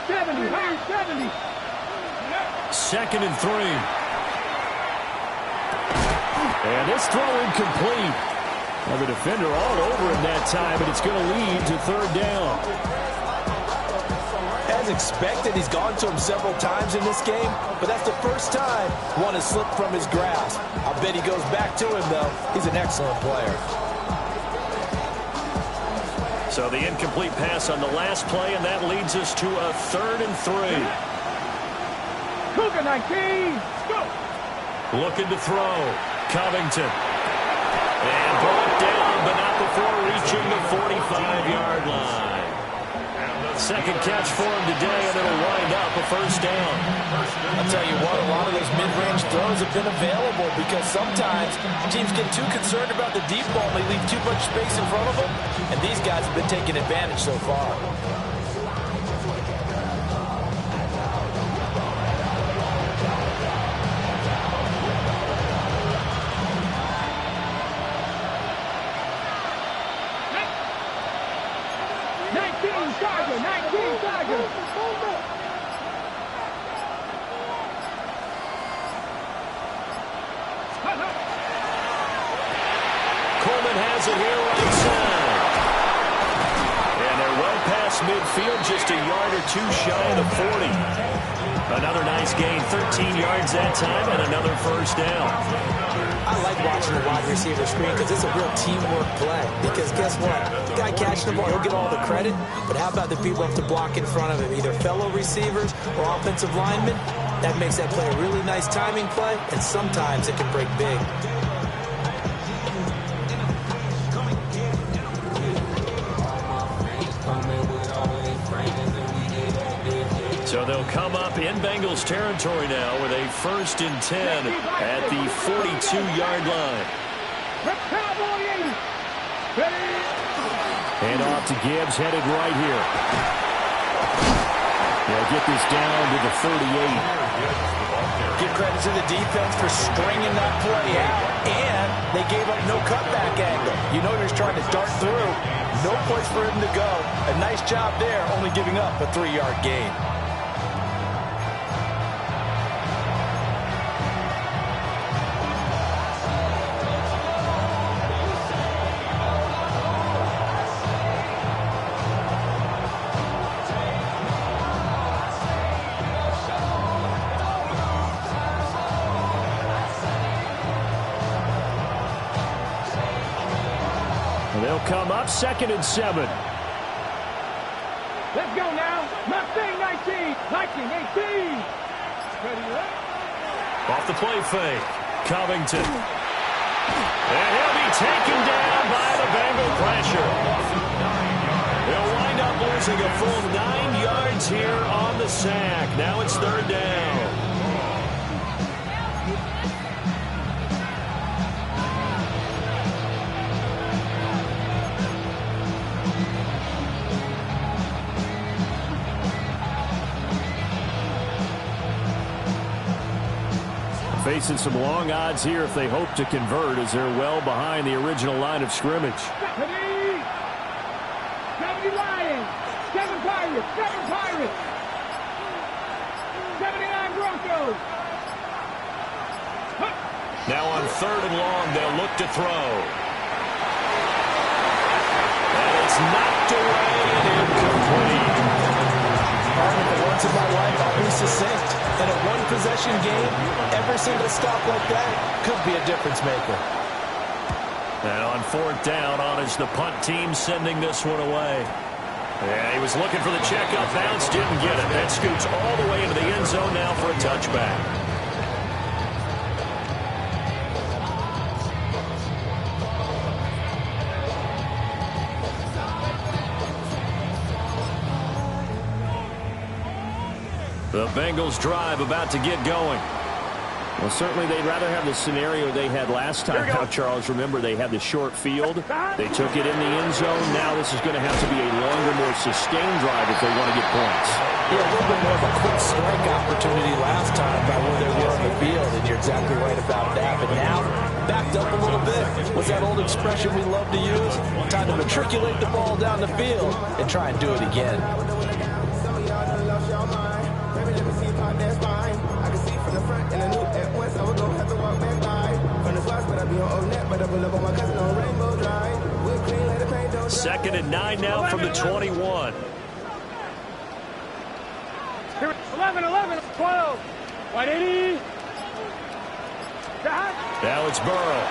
70. Second and 3. And this throw incomplete. Well, the defender all over him that time, and it's going to lead to third down. As expected, he's gone to him several times in this game, but that's the first time one has slipped from his grasp. I bet he goes back to him, though. He's an excellent player. So the incomplete pass on the last play, and that leads us to a third and 3. Cougar 19. Go. Looking to throw. Covington. And brought down, but not before reaching the 45-yard line. Second catch for him today, and it'll wind up a first down. I'll tell you what, a lot of those mid-range throws have been available because sometimes teams get too concerned about the deep ball and they leave too much space in front of them, and these guys have been taking advantage so far. Coleman has it here right side. And they're well past midfield, just a yard or two shy of the 40. Another nice gain, 13 yards that time, and another first down. I like watching the wide receiver screen because it's a real teamwork play. Because guess what? The guy catching the ball, he'll get all the credit. But how about the people who have to block in front of him, either fellow receivers or offensive linemen? That makes that play a really nice timing play, and sometimes it can break big. So they'll come up in Bengals territory now with a 1st and 10 at the 42-yard line. And off to Gibbs, headed right here. They'll get this down to the 38. Give credit to the defense for stringing that play out, and they gave up no cutback angle. You know he's trying to dart through. No place for him to go. A nice job there, only giving up a 3-yard gain. They'll come up 2nd and 7. Let's go now. Mustang 19, 18. Off the play fake. Covington. And he'll be taken down by the Bengal pressure. They'll wind up losing a full 9 yards here on the sack. Now it's third down. Facing some long odds here if they hope to convert, as they're well behind the original line of scrimmage. 70 Lions, 7 Pirates, 79 Broncos. Now on 3rd and long, they'll look to throw. And it's knocked away and incomplete. For once in my life, I'll be succinct. In a one-possession game, every single stop like that could be a difference maker. And on 4th down, on is the punt team sending this one away. Yeah, he was looking for the checkup bounce, didn't get it. That scoots all the way into the end zone now for a touchback. The Bengals drive about to get going. Well, certainly they'd rather have the scenario they had last time out, Charles. Remember, they had the short field. They took it in the end zone. Now this is going to have to be a longer, more sustained drive if they want to get points. Yeah, a little bit more of a quick strike opportunity last time by where they were on the field, and you're exactly right about that. But now, backed up a little bit. What's that old expression we love to use? Time to matriculate the ball down the field and try and do it again. Second and 9 now from the 21. 11, 11, 12. 180. Now it's Burrow.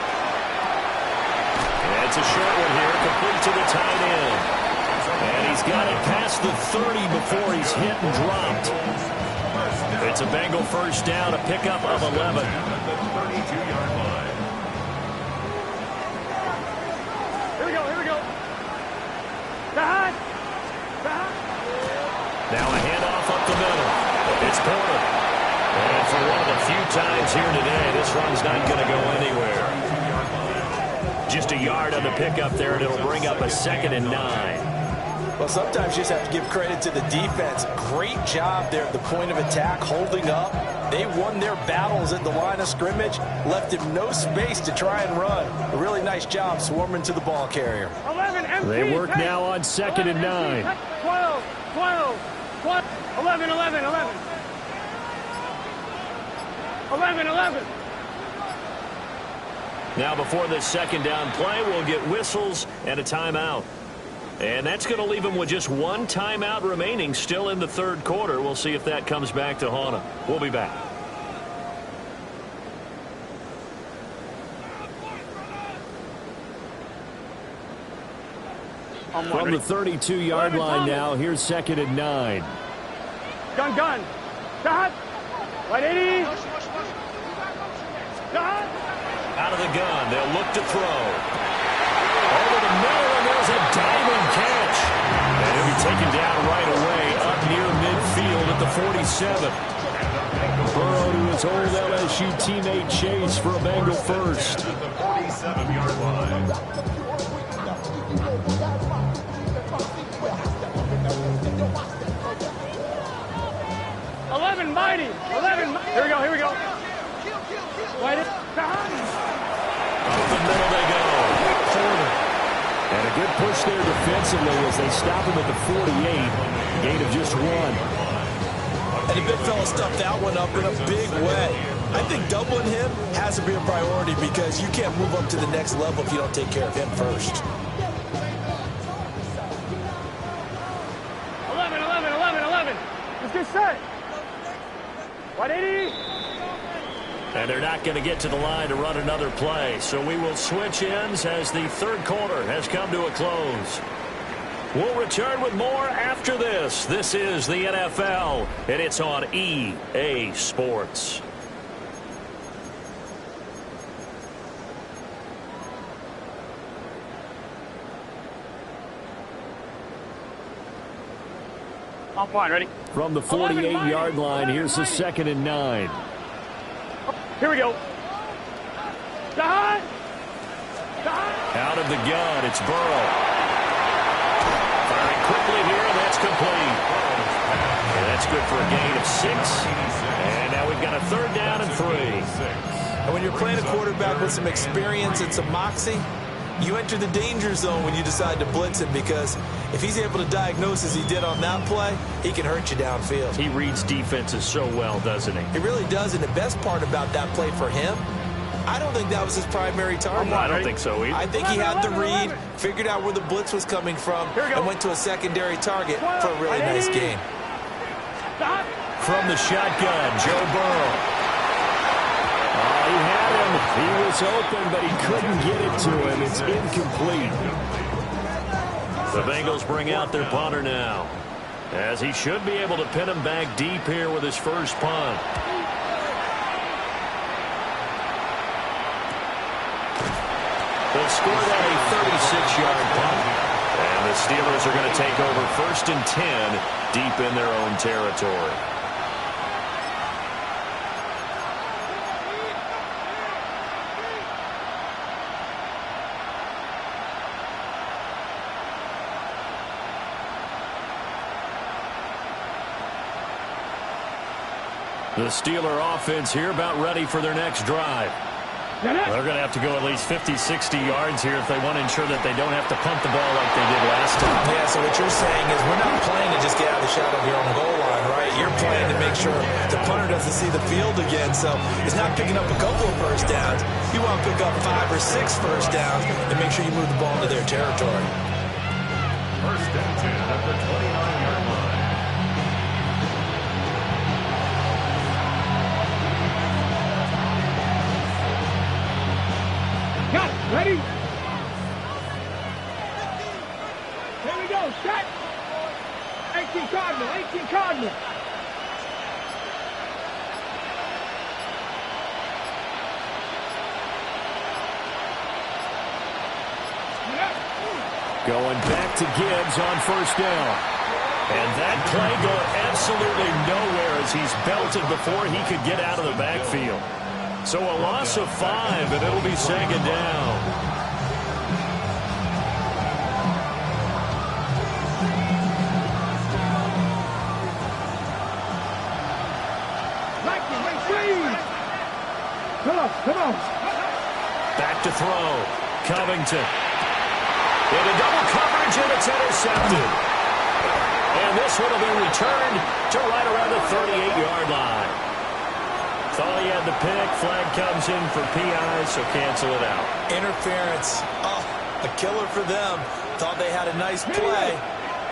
And it's a short one here, complete to the tight end. And he's got it past the 30 before he's hit and dropped. It's a Bengal first down, a pickup of 11. '32-yard line. Here we go. Now a handoff up the middle. It's Porter. And for one of the few times here today, this run's not going to go anywhere. Just a yard on the pickup there, and it'll bring up a 2nd and 9. Well, sometimes you just have to give credit to the defense. Great job there at the point of attack, holding up. They won their battles at the line of scrimmage, left him no space to try and run. A really nice job swarming to the ball carrier. 11, empty, They work 10, now on 2nd and 9. 12, 11, 11. 11. Now before this second down play, we'll get whistles and a timeout. And that's going to leave them with just one timeout remaining still in the third quarter. We'll see if that comes back to haunt them. We'll be back. From the 32-yard line now, here's 2nd and 9. Gun. Stop. 180. Stop. Out of the gun, they'll look to throw. Over the middle, and there's a diving catch. And he'll be taken down right away up near midfield at the 47. Burrow to his old LSU teammate Chase for a Bengal first. At the 47-yard line. 11 mighty. 11. Here we go. Wait it. Up the middle they go. Porter. And a good push there defensively as they stop him at the 48. Gain of just 1. And the big fella stuffed that one up in a big way. I think doubling him has to be a priority because you can't move up to the next level if you don't take care of him first. 11. Let's get set. 180. And they're not going to get to the line to run another play. So we will switch ends as the third quarter has come to a close. We'll return with more after this. This is the NFL, and it's on EA Sports. I'm fine. Ready? From the 48-yard line, here's the 2nd and 9. Here we go. Out of the gun, it's Burrow. Firing quickly here, and that's complete. And that's good for a gain of 6. And now we've got a 3rd down and 3. And when you're playing a quarterback with some experience and some moxie, you enter the danger zone when you decide to blitz him because if he's able to diagnose as he did on that play, he can hurt you downfield. He reads defenses so well, doesn't he? He really does, and the best part about that play for him, I don't think that was his primary target. I don't think so either. I think he had the read, figured out where the blitz was coming from, and went to a secondary target for a really nice gain. From the shotgun, Joe Burrow. He had him. He was open, but he couldn't get it to him. It's incomplete. The Bengals bring out their punter now, as he should be able to pin him back deep here with his first punt. They'll score that a 36-yard punt. And the Steelers are going to take over 1st and 10 deep in their own territory. The Steeler offense here about ready for their next drive. They're going to have to go at least 50, 60 yards here if they want to ensure that they don't have to punt the ball like they did last time. Yeah, so what you're saying is we're not playing to just get out of the shadow of your own goal line, right? You're playing to make sure the punter doesn't see the field again. So it's not picking up a couple of first downs. You want to pick up 5 or 6 first downs and make sure you move the ball into their territory. First and 10 at the 29-yard line. Got it. Ready? Here we go. Set. 18 Cardinal. 18 Cardinal. Going back to Gibbs on first down. And that play going absolutely nowhere as he's belted before he could get out of the backfield. So a loss of 5, and it'll be second down. Come on. Back to throw. Covington. Into double coverage, and it's intercepted. And this one will be returned to right around the 38-yard line. Thought he had the pick. Flag comes in for PI, so cancel it out. Interference. Oh, a killer for them. Thought they had a nice play.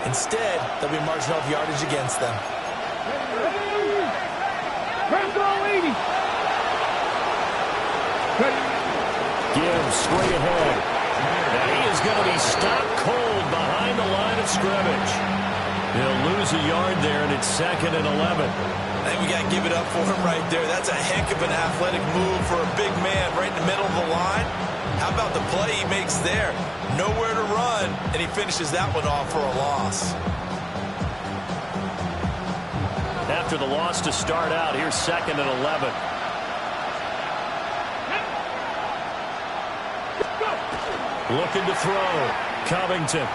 Instead, there'll be marginal yardage against them. Gibbs straight ahead. And he is going to be stopped cold behind the line of scrimmage. He'll lose a yard there, and it's 2nd and 11. I think we got to give it up for him right there. That's a heck of an athletic move for a big man right in the middle of the line. How about the play he makes there? Nowhere to run, and he finishes that one off for a loss. After the loss to start out, here's 2nd and 11. Looking to throw. Covington. They're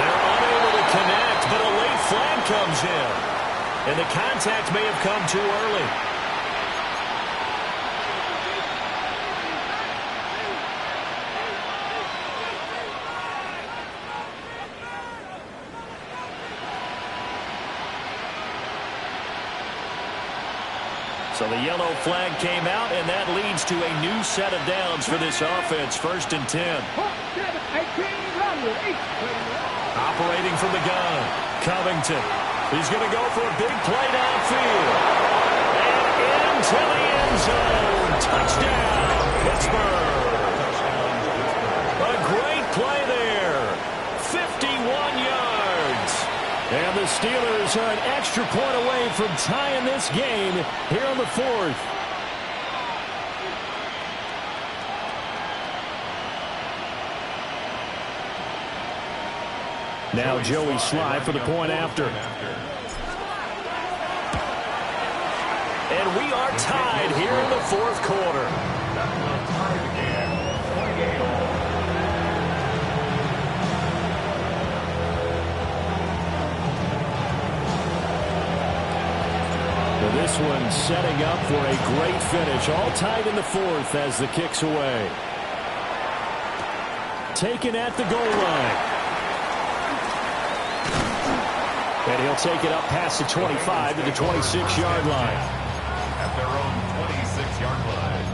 unable to connect, but a late flag comes in. And the contact may have come too early. So the yellow flag came out, and that leads to a new set of downs for this offense. 1st and 10. Operating from the gun. Covington. He's going to go for a big play downfield. And into the end zone. Touchdown, Pittsburgh. A great play there. 51 yards. And the Steelers are an extra point away from tying this game here on the 4th. Now Joey Sly for the point after. And we are tied here in the 4th quarter. Well, this one setting up for a great finish. All tied in the 4th as the kick's away. Taken at the goal line. And he'll take it up past the 25 to the 26-yard line. At their own 26-yard line.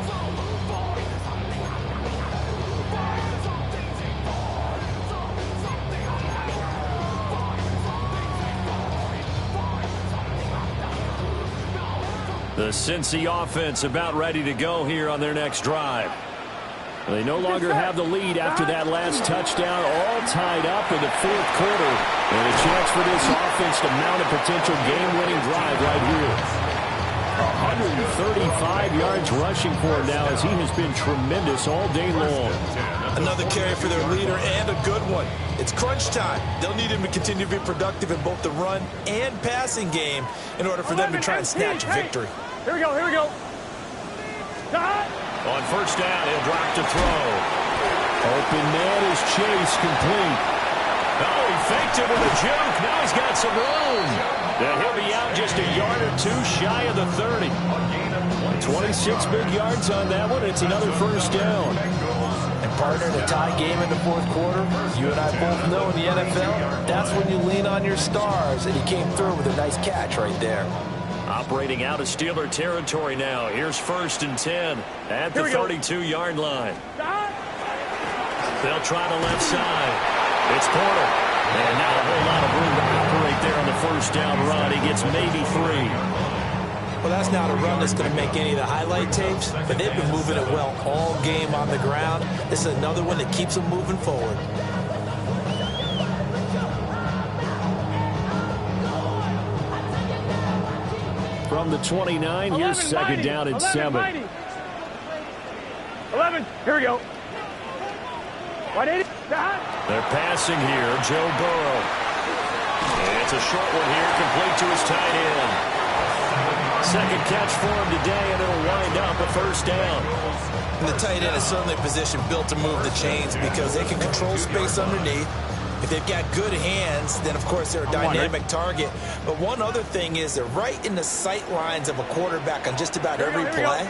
The Cincy offense about ready to go here on their next drive. They no longer have the lead after that last touchdown, all tied up in the 4th quarter. And a chance for this offense to mount a potential game-winning drive right here. 135 yards rushing for him now as he has been tremendous all day long. Another carry for their leader and a good one. It's crunch time. They'll need him to continue to be productive in both the run and passing game in order for them to try and snatch a victory. Here we go. On first down, he'll drop to throw. Open man is Chase complete. Oh, he faked it with a juke. Now he's got some room. And he'll be out just a yard or two shy of the 30. 26 big yards on that one. It's another first down. And partner, in a tie game in the fourth quarter, you and I both know in the NFL, that's when you lean on your stars. And he came through with a nice catch right there. Operating out of Steeler territory now. Here's 1st and 10 at the 32-yard line. They'll try the left side. It's Porter. And not a whole lot of room to operate there on the first down run. He gets maybe 3. Well, that's not a run that's going to make any of the highlight tapes, but they've been moving it well all game on the ground. This is another one that keeps them moving forward. From the 29, here's 2nd down and 7. 11, here we go. 180. They're passing here, Joe Burrow. And it's a short one here, complete to his tight end. Second catch for him today, and it'll wind up a first down. And the tight end is certainly a position built to move the chains because they can control space underneath. If they've got good hands, then, of course, they're a dynamic target. But one other thing is they're right in the sight lines of a quarterback on just about every play.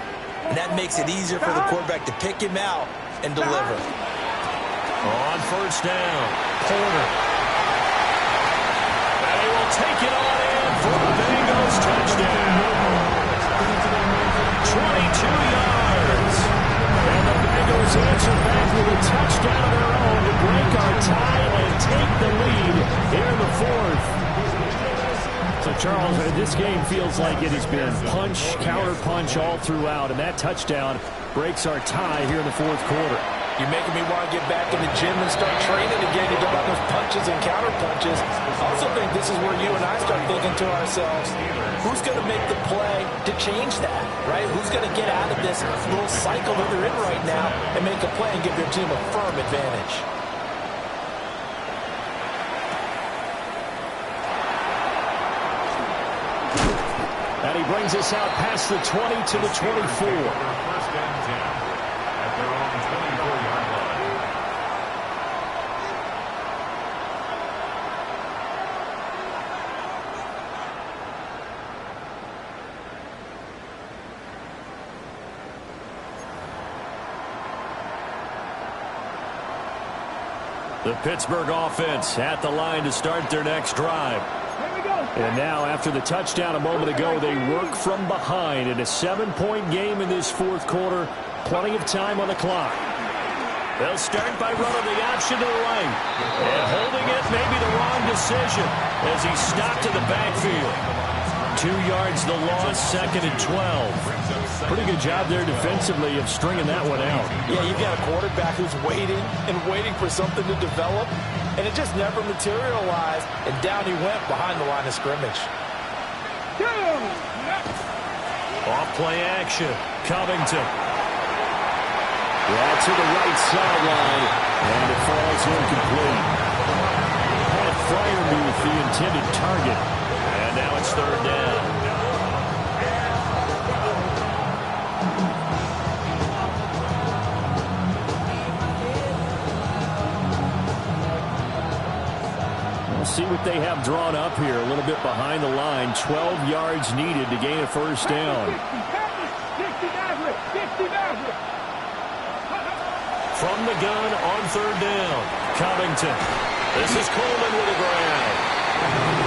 And that makes it easier for the quarterback to pick him out and deliver. On first down, Porter. And he will take it on in for the Bengals touchdown. 22 yards. And the Bengals answer back with a touchdown of their own to break our tie and take the lead here in the 4th. So, Charles, this game feels like it has been punch, counter punch all throughout, and that touchdown breaks our tie here in the 4th quarter. You're making me want to get back in the gym and start training again. You don't have those punches and counter punches. I also think this is where you and I start thinking to ourselves, who's going to make the play to change that, right? Who's going to get out of this little cycle that they're in right now and make a play and give their team a firm advantage? And he brings us out past the 20 to the 24. The Pittsburgh offense at the line to start their next drive. And now, after the touchdown a moment ago, they work from behind in a 7-point game in this 4th quarter. Plenty of time on the clock. They'll start by running the option to the right. And holding it may be the wrong decision as he's stopped in the backfield. 2 yards the loss, 2nd and 12. Pretty good job there defensively of stringing that one out. Yeah, you've got a quarterback who's waiting and waiting for something to develop, and it just never materialized, and down he went behind the line of scrimmage. Off play action, Covington. Yeah, to the right sideline, and it falls incomplete. Pat Freiermuth, the intended target, and now it's 3rd down. See what they have drawn up here. A little bit behind the line. 12 yards needed to gain a first down. From the gun on 3rd down. Covington. This is Coleman with a grab.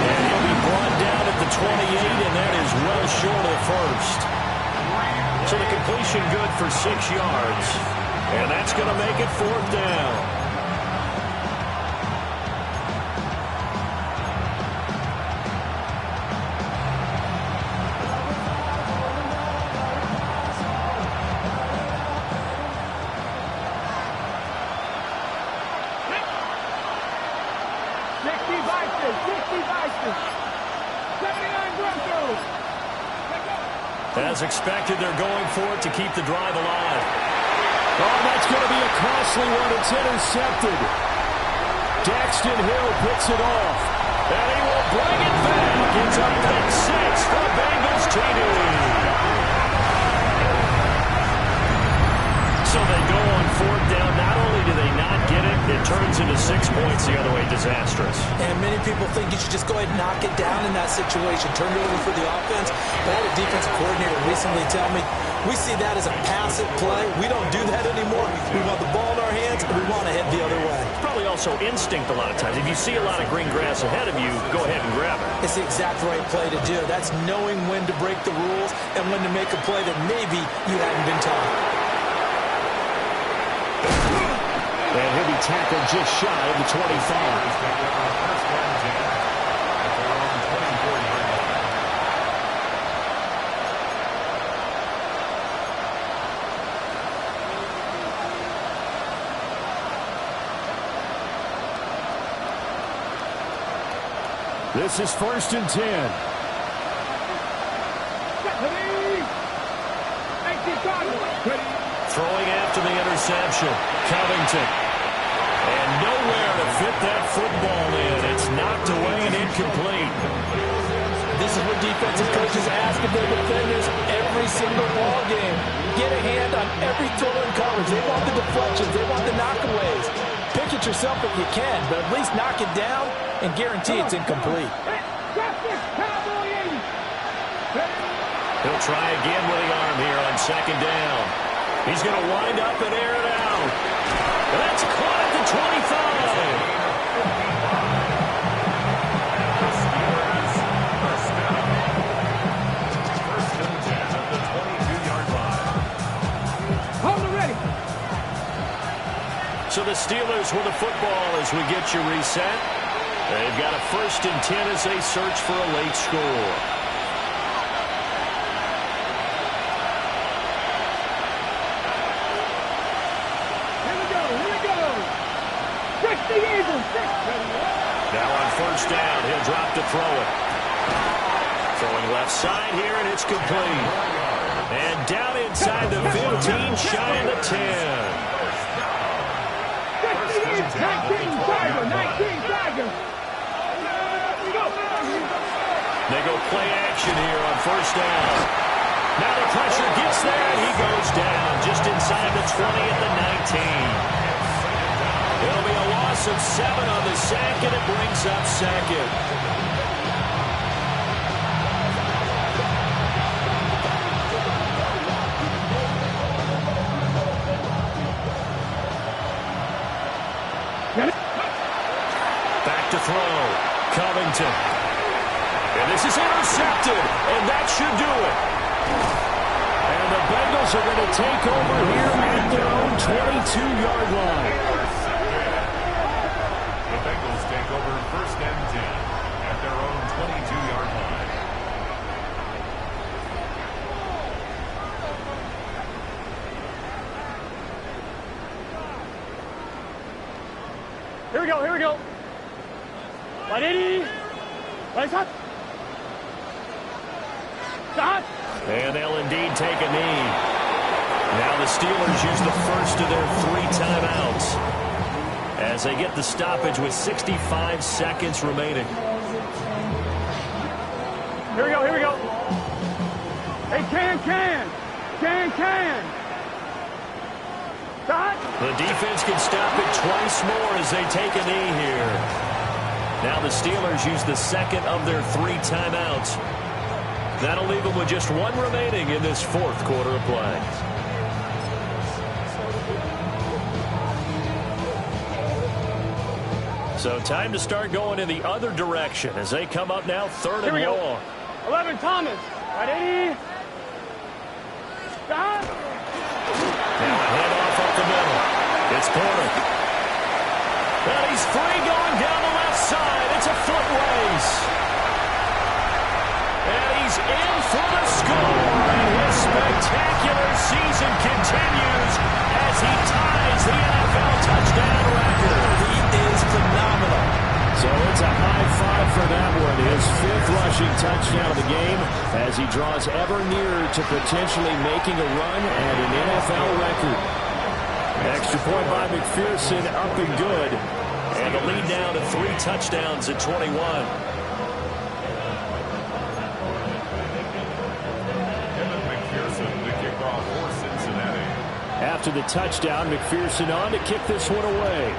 And he'll be brought down at the 28, and that is well short of the first. So the completion good for 6 yards. And that's going to make it 4th down. As expected, they're going for it to keep the drive alive. Oh, that's going to be a costly one. It's intercepted. Daxton Hill picks it off. And he will bring it back. It's a pick 6 for Bengals TD. So they go on fourth down, not only do they not get it, it turns into 6 points the other way. Disastrous. And many people think you should just go ahead and knock it down in that situation. Turn it over for the offense. But I had a defensive coordinator recently tell me, we see that as a passive play. We don't do that anymore. We want the ball in our hands, and we want to head the other way. It's probably also instinct a lot of times. If you see a lot of green grass ahead of you, go ahead and grab it. It's the exact right play to do. That's knowing when to break the rules and when to make a play that maybe you hadn't been taught. And he'll be tackled just shy of the 25. This is 1st and 10. Throwing after the interception. Covington. And nowhere to fit that football in. It's knocked away and incomplete. This is what defensive coaches ask of their defenders every single ball game. Get a hand on every throw in coverage. They want the deflections. They want the knockaways. Pick it yourself if you can, but at least knock it down and guarantee it's incomplete. He'll try again with the arm here on 2nd down. He's going to wind up and air it out. And that's caught at the 25. So the Steelers with the football as we get you reset. They've got a 1st and 10 as they search for a late score. Now on 1st down, he'll drop to throw it. Throwing left side here, and it's complete. And down inside the 15, shy of the 10. 19 Tiger. They go play action here on 1st down. Now the pressure gets there, and he goes down just inside the 20 at the 19. It'll be a loss of 7 on the sack, and it brings up 2nd. Back to throw. Covington. And this is intercepted, and that should do it. And the Bengals are going to take over here at their own 22-yard line. The Bengals take over 1st and 10 at their own 22-yard line. Here we go. 180. Right shot. Stop. And they'll indeed take a knee. Now the Steelers use the first of their 3 timeouts as they get the stoppage with 65 seconds remaining. Here we go. Hey, can. Stop. The defense can stop it twice more as they take a knee here. Now the Steelers use the 2nd of their 3 timeouts. That'll leave them with just 1 remaining in this 4th quarter of play. So time to start going in the other direction as they come up now 3rd and long. 11 Thomas. 180. Stop. Now a handoff up the middle. It's Porter. And he's free going down the left side. It's a foot race. And he's in for the score. And his spectacular season continues as he ties the NFL touchdown record. He is phenomenal. So it's a high five for that one. His 5th rushing touchdown of the game as he draws ever nearer to potentially making a run at an NFL record. Extra point by McPherson, up and good. And the lead now to 3 touchdowns at 21. after the touchdown. McPherson on to kick this one away.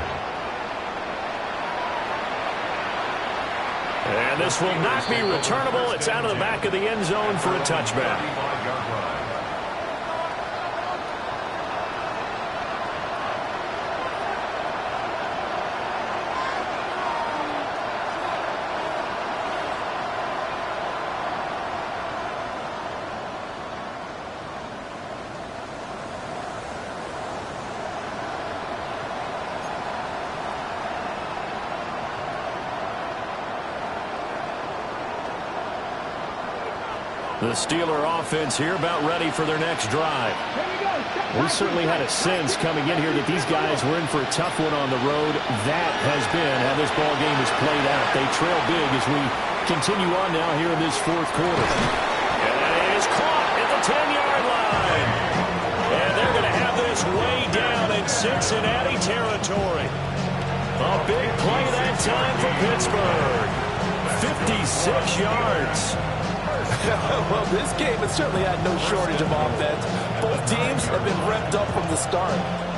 And this will not be returnable. It's out of the back of the end zone for a touchback. The Steeler offense here about ready for their next drive. We certainly had a sense coming in here that these guys were in for a tough one on the road. That has been how this ball game has played out. They trail big as we continue on now here in this fourth quarter. And it is caught at the 10-yard line. And they're going to have this way down in Cincinnati territory. A big play that time for Pittsburgh. 56 yards. Well, this game has certainly had no shortage of offense. Both teams have been revved up from the start.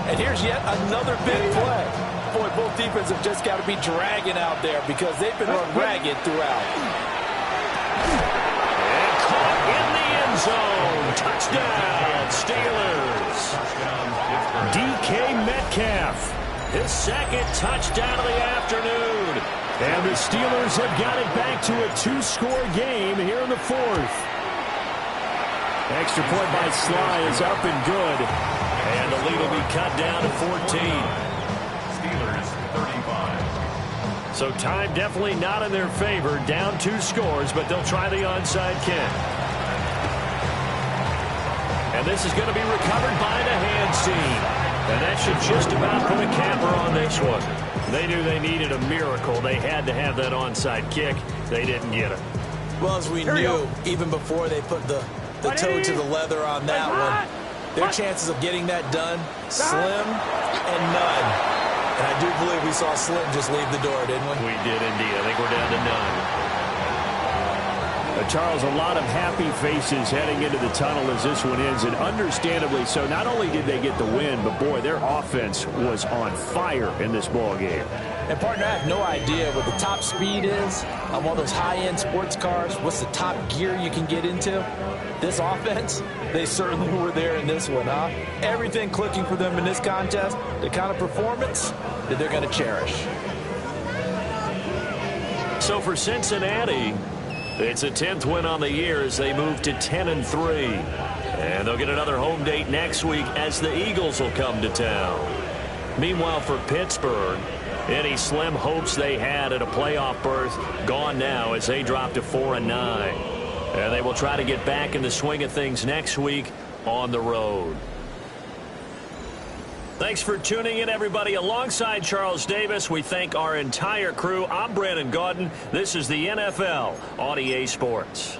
And here's yet another big play. Boy, both defenses have just got to be dragging out there because they've been run ragged throughout. And caught in the end zone. Touchdown, Steelers. DK Metcalf, his second touchdown of the afternoon. And the Steelers have got it back to a 2-score game here in the fourth. Extra point by Sly is up and good. And the lead will be cut down to 14. Steelers 35. So time definitely not in their favor. Down 2 scores, but they'll try the onside kick. And this is going to be recovered by the hands team. And that should just about put a capper on this one. They knew they needed a miracle. They had to have that onside kick. They didn't get it. Well, as we knew, even before they put the toe to the leather on that one, their chances of getting that done, slim and none. And I do believe we saw Slim just leave the door, didn't we? We did indeed. I think we're down to none. Charles, a lot of happy faces heading into the tunnel as this one ends, and understandably so. Not only did they get the win, but boy, their offense was on fire in this ball game. And partner, I have no idea what the top speed is on one of those high-end sports cars. What's the top gear you can get into? This offense, they certainly were there in this one, huh? Everything clicking for them in this contest, the kind of performance that they're going to cherish. So for Cincinnati, it's a 10th win on the year as they move to 10-3. And they'll get another home date next week as the Eagles will come to town. Meanwhile, for Pittsburgh, any slim hopes they had at a playoff berth gone now as they drop to 4-9. And they will try to get back in the swing of things next week on the road. Thanks for tuning in, everybody. Alongside Charles Davis, we thank our entire crew. I'm Brandon Gaudin. This is the NFL on EA Sports.